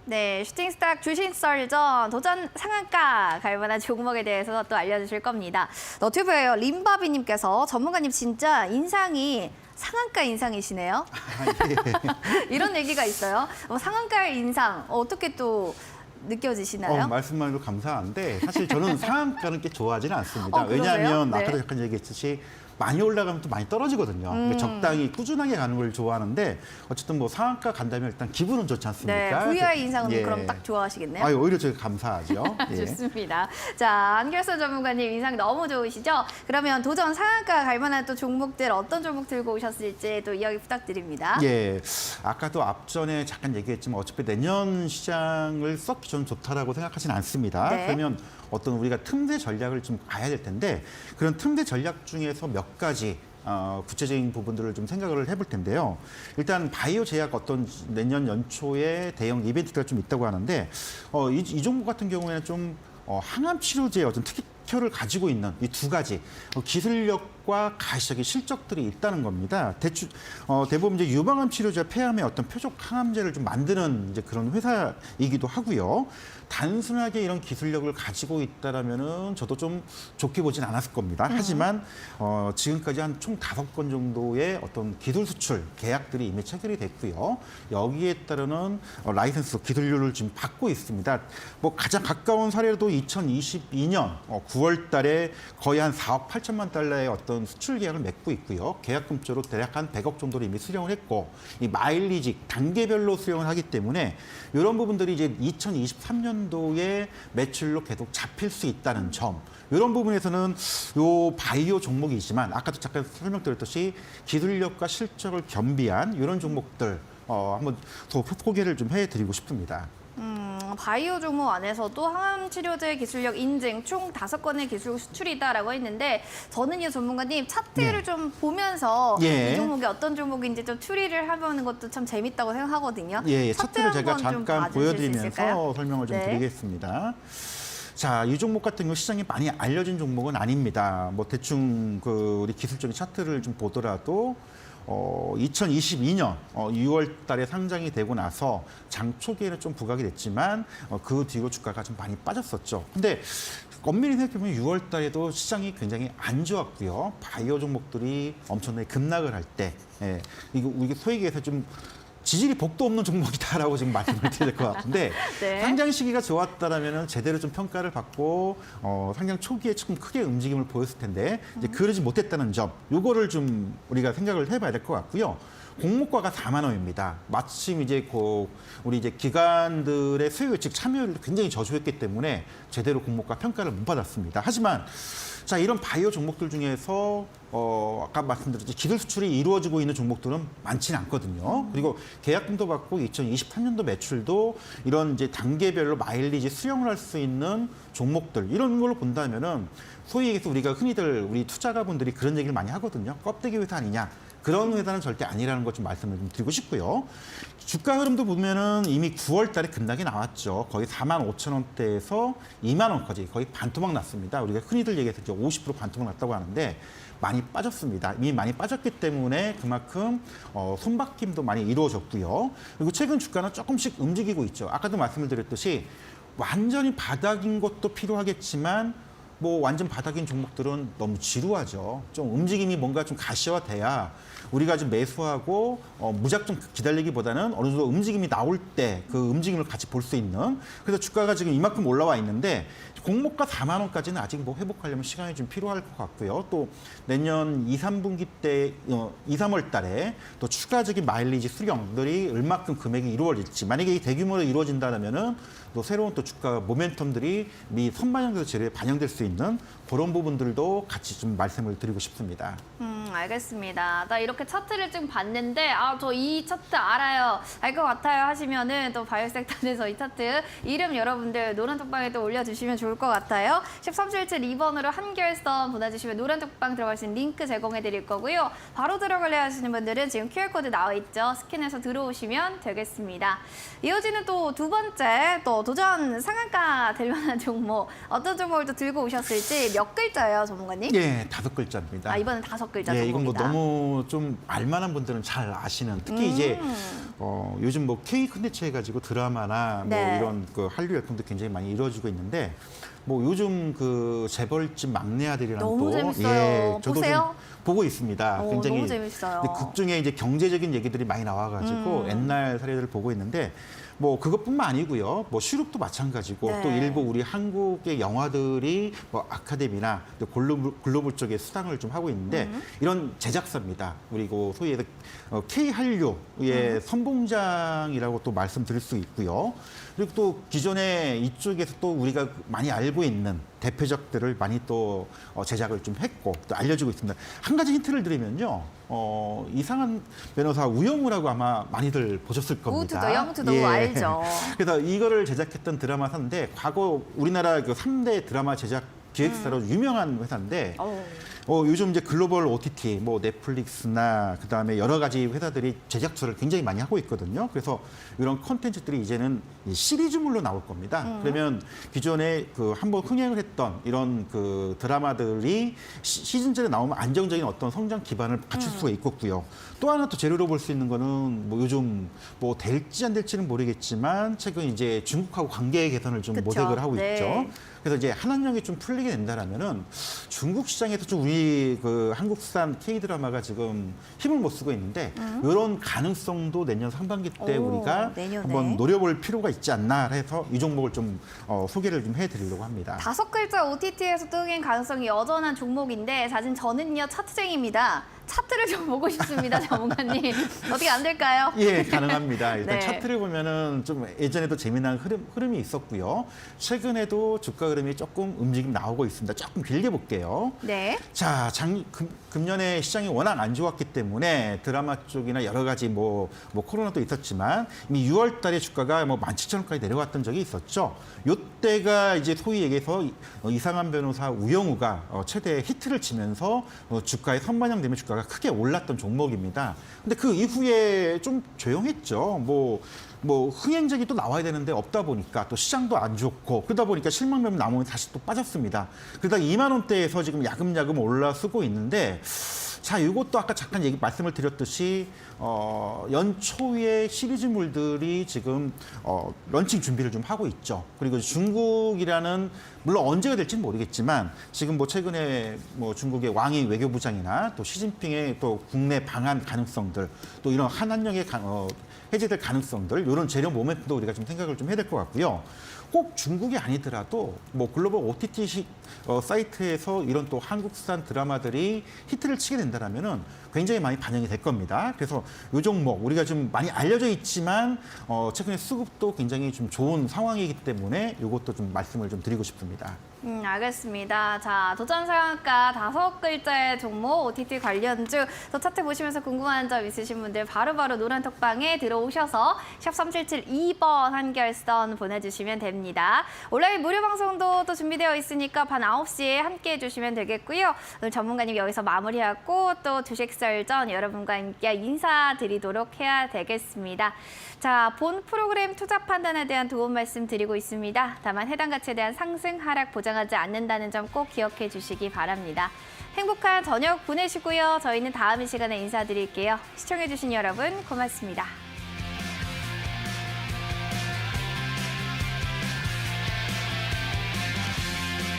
네, 슈팅스탁 주신 썰전 도전 상한가 갈 만한 종목에 대해서 또 알려주실 겁니다. 너튜브에요. 림바비님께서 전문가님 진짜 인상이 상한가 인상이시네요. 이런 얘기가 있어요. 상한가의 인상 어떻게 또 느껴지시나요? 말씀만 해도 감사한데 사실 저는 상한가는 꽤 좋아하지는 않습니다. 그러세요? 왜냐하면 네. 아까도 잠깐 얘기했듯이 많이 올라가면 또 많이 떨어지거든요. 그러니까 적당히 꾸준하게 가는 걸 좋아하는데 어쨌든 뭐 상한가 간다면 일단 기분은 좋지 않습니까? 네, VI 인상은 예. 그럼 딱 좋아하시겠네요. 오히려 저희 감사하죠. 예. 좋습니다. 자, 안결선 전문가님 인상 너무 좋으시죠? 그러면 도전 상한가 갈 만한 또 종목들 어떤 종목 들고 오셨을지 또 이야기 부탁드립니다. 예, 아까도 앞전에 잠깐 얘기했지만 어차피 내년 시장을 썩 저는 좋다라고 생각하지는 않습니다. 네. 그러면 어떤 우리가 틈새 전략을 좀 가야 될 텐데 그런 틈새 전략 중에서 몇 가지 구체적인 부분들을 좀 생각을 해볼 텐데요. 일단 바이오 제약 어떤 내년 연초에 대형 이벤트가 좀 있다고 하는데 이 종목 같은 경우에는 좀 항암 치료제의 어떤 특효를 가지고 있는 이 두 가지 기술력과 가시적인 실적들이 있다는 겁니다. 대부분 이제 유방암 치료제 폐암의 어떤 표적 항암제를 좀 만드는 이제 그런 회사이기도 하고요. 단순하게 이런 기술력을 가지고 있다라면은 저도 좀 좋게 보진 않았을 겁니다. 하지만 지금까지 한 총 5건 정도의 어떤 기술 수출 계약들이 이미 체결이 됐고요. 여기에 따르는 라이센스 기술료를 지금 받고 있습니다. 뭐 가장 가까운 사례도 2022년 9월 달에 거의 한 4억 8천만 달러의 어떤 수출 계약을 맺고 있고요. 계약금조로 대략 한 100억 정도를 이미 수령을 했고 이 마일리지 단계별로 수령을 하기 때문에 이런 부분들이 이제 2023년도에 매출로 계속 잡힐 수 있다는 점. 이런 부분에서는 요 바이오 종목이지만 아까도 잠깐 설명드렸듯이 기술력과 실적을 겸비한 이런 종목들 한번 소개를 좀 해드리고 싶습니다. 바이오 종목 안에서도 항암 치료제 기술력 인증 총 5건의 기술 수출이다라고 했는데 저는요 전문가님 차트를 좀 보면서 이 종목이 어떤 종목인지 좀 추리를 해보는 것도 참 재밌다고 생각하거든요. 예, 차트를 제가 잠깐 보여드리면서 설명을 좀 네. 드리겠습니다. 자, 이 종목 같은 경우 시장에 많이 알려진 종목은 아닙니다. 뭐 대충 우리 기술적인 차트를 좀 보더라도 2022년 6월 달에 상장이 되고 나서 장 초기에는 좀 부각이 됐지만 그 뒤로 주가가 좀 많이 빠졌었죠. 근데 엄밀히 생각해보면 6월 달에도 시장이 굉장히 안 좋았고요. 바이오 종목들이 엄청나게 급락을 할 때 이게 소위 얘기해서 좀 지질이 복도 없는 종목이다라고 지금 말씀을 드려야 될 것 같은데 네. 상장 시기가 좋았다라면 제대로 좀 평가를 받고 상장 초기에 조금 크게 움직임을 보였을 텐데 이제 그러지 못했다는 점, 요거를 좀 우리가 생각을 해봐야 될 것 같고요. 공모가가 4만 원입니다. 마침 이제 우리 이제 기관들의 수요 예측 참여율이 굉장히 저조했기 때문에 제대로 공모가 평가를 못 받았습니다. 하지만 자, 이런 바이오 종목들 중에서 아까 말씀드렸듯이 기술 수출이 이루어지고 있는 종목들은 많지는 않거든요. 그리고 계약금도 받고 2023년도 매출도 이런 이제 단계별로 마일리지 수령을 할 수 있는 종목들 이런 걸로 본다면은 소위 얘기해서 우리가 흔히들 우리 투자가분들이 그런 얘기를 많이 하거든요. 껍데기 회사 아니냐. 그런 회사는 절대 아니라는 것 좀 말씀을 좀 드리고 싶고요. 주가 흐름도 보면은 이미 9월 달에 급락이 나왔죠. 거의 4만 5천 원대에서 2만 원까지 거의 반토막 났습니다. 우리가 흔히들 얘기해서 이제 50% 반토막 났다고 하는데 많이 빠졌습니다. 이미 많이 빠졌기 때문에 그만큼 손바뀜도 많이 이루어졌고요. 그리고 최근 주가는 조금씩 움직이고 있죠. 아까도 말씀을 드렸듯이 완전히 바닥인 것도 필요하겠지만 뭐 완전 바닥인 종목들은 너무 지루하죠. 좀 움직임이 뭔가 좀 가시화돼야 우리가 좀 매수하고 무작정 기다리기보다는 어느 정도 움직임이 나올 때 그 움직임을 같이 볼 수 있는. 그래서 주가가 지금 이만큼 올라와 있는데 공모가 4만 원까지는 아직 뭐 회복하려면 시간이 좀 필요할 것 같고요. 또 내년 2, 3분기 때 2, 3월 달에 또 추가적인 마일리지 수령들이 얼마큼 금액이 이루어질지 만약에 이 대규모로 이루어진다면은 또 새로운 또 주가 모멘텀들이 미 선반영돼서 재료에 반영될 수 있는 그런 부분들도 같이 좀 말씀을 드리고 싶습니다. 알겠습니다. 나 이렇게 차트를 좀 봤는데 저 이 차트 알아요. 알 것 같아요 하시면은 또 바이오섹터에서 이 차트 이름 여러분들 노란톡방에 또 올려주시면 좋을 것 같아요. 1377 2번으로 한결선 보내주시면 노란톡방 들어갈 수 있는 링크 제공해 드릴 거고요. 바로 들어가려 하시는 분들은 지금 QR코드 나와 있죠. 스캔해서 들어오시면 되겠습니다. 이어지는 또 두 번째 또 도전 상한가 될 만한 종목 어떤 종목을 또 들고 오셨을지 몇 글자예요 전문가님? 예, 5글자입니다. 이번엔 5글자 예, 종목이다. 이건 뭐 너무 좀 알만한 분들은 잘 아시는 특히 이제 요즘 뭐 K 콘텐츠 해가지고 드라마나 네. 뭐 이런 그 한류 열풍도 굉장히 많이 이루어지고 있는데 뭐 요즘 그 재벌집 막내 아들이랑 너무 또 재밌어요. 저도 보세요? 좀 보고 있습니다. 굉장히 너무 재밌어요. 근데 극 중에 이제 경제적인 얘기들이 많이 나와가지고 옛날 사례들을 보고 있는데 뭐 그것뿐만 아니고요. 뭐 슈룹도 마찬가지고 네. 또 일부 우리 한국의 영화들이 뭐 아카데미나 또 글로벌 쪽에 수상을 좀 하고 있는데 이런 제작사입니다. 그리고 소위 해서 K 한류의 선봉장이라고 또 말씀드릴 수 있고요. 그리고 또 기존에 이쪽에서 또 우리가 많이 알고 있는 대표작들을 많이 또 제작을 좀 했고 또 알려주고 있습니다. 한 가지 힌트를 드리면요. 이상한 변호사 우영우라고 아마 많이들 보셨을 겁니다. 우트도 영트도 알죠. 그래서 이거를 제작했던 드라마사인데 과거 우리나라 그 3대 드라마 제작 기획사로 유명한 회사인데 요즘 이제 글로벌 OTT, 뭐 넷플릭스나 그다음에 여러 가지 회사들이 제작처를 굉장히 많이 하고 있거든요. 그래서 이런 콘텐츠들이 이제는 이 시리즈물로 나올 겁니다. 그러면 기존에 그 한번 흥행을 했던 이런 그 드라마들이 시즌제로 나오면 안정적인 어떤 성장 기반을 갖출 수가 있겠고요. 또 하나 또 재료로 볼 수 있는 거는 뭐 요즘 뭐 될지 안 될지는 모르겠지만 최근 이제 중국하고 관계 개선을 좀 그쵸. 모색을 하고 네. 있죠. 그래서 이제 한한령이 좀 풀리게 된다라면은 중국 시장에서 좀 우리 그 한국산 K 드라마가 지금 힘을 못 쓰고 있는데 이런 가능성도 내년 상반기 때 오, 우리가 내년에. 한번 노려볼 필요가 있지 않나 해서 이 종목을 좀 소개를 좀 해드리려고 합니다. 5글자 OTT에서 뜨긴 가능성이 여전한 종목인데 사실 저는요 차트쟁입니다. 차트를 좀 보고 싶습니다, 전문가님. 어떻게 안 될까요? 예, 가능합니다. 일단 네. 차트를 보면은 좀 예전에도 재미난 흐름이 있었고요. 최근에도 주가 흐름이 조금 움직임 나오고 있습니다. 조금 길게 볼게요. 네. 자, 금년에 시장이 워낙 안 좋았기 때문에 드라마 쪽이나 여러 가지 뭐 코로나도 있었지만 이미 6월 달에 주가가 뭐 17,000원까지 내려갔던 적이 있었죠. 요때가 이제 소위 얘기해서 이상한 변호사 우영우가 최대 히트를 치면서 주가에 선반영되면 주가가 크게 올랐던 종목입니다. 근데 그 이후에 좀 조용했죠. 뭐 흥행작이 또 나와야 되는데 없다 보니까 또 시장도 안 좋고 그러다 보니까 실망감 나오면 다시 또 빠졌습니다. 그러다 2만 원대에서 지금 야금야금 올라서고 있는데 자, 이것도 아까 잠깐 말씀을 드렸듯이 연초에 시리즈물들이 지금 런칭 준비를 좀 하고 있죠. 그리고 중국이라는 물론 언제가 될지는 모르겠지만 지금 뭐 최근에 뭐 중국의 왕이 외교부장이나 또 시진핑의 또 국내 방한 가능성들 또 이런 한한령의 해제될 가능성들 이런 재료 모멘트도 우리가 좀 생각을 좀 해야 될 것 같고요. 꼭 중국이 아니더라도 뭐 글로벌 OTT 사이트에서 이런 또 한국산 드라마들이 히트를 치게 된다면은 굉장히 많이 반영이 될 겁니다. 그래서 이 종목 우리가 좀 많이 알려져 있지만 최근에 수급도 굉장히 좀 좋은 상황이기 때문에 이것도 좀 말씀을 좀 드리고 싶습니다. 알겠습니다. 자, 도전 상한가 5글자의 종목 OTT 관련주 더 차트 보시면서 궁금한 점 있으신 분들 바로바로 노란톡방에 들어오셔서 샵 3772번 한결선 보내주시면 됩니다. 온라인 무료 방송도 또 준비되어 있으니까 밤 9시에 함께해 주시면 되겠고요. 오늘 전문가님 여기서 마무리하고 또 주식설전 여러분과 함께 인사드리도록 해야 되겠습니다. 자, 본 프로그램 투자 판단에 대한 도움 말씀드리고 있습니다. 다만 해당 가치에 대한 상승, 하락 보장하지 않는다는 점 꼭 기억해 주시기 바랍니다. 행복한 저녁 보내시고요. 저희는 다음 이 시간에 인사드릴게요. 시청해 주신 여러분 고맙습니다.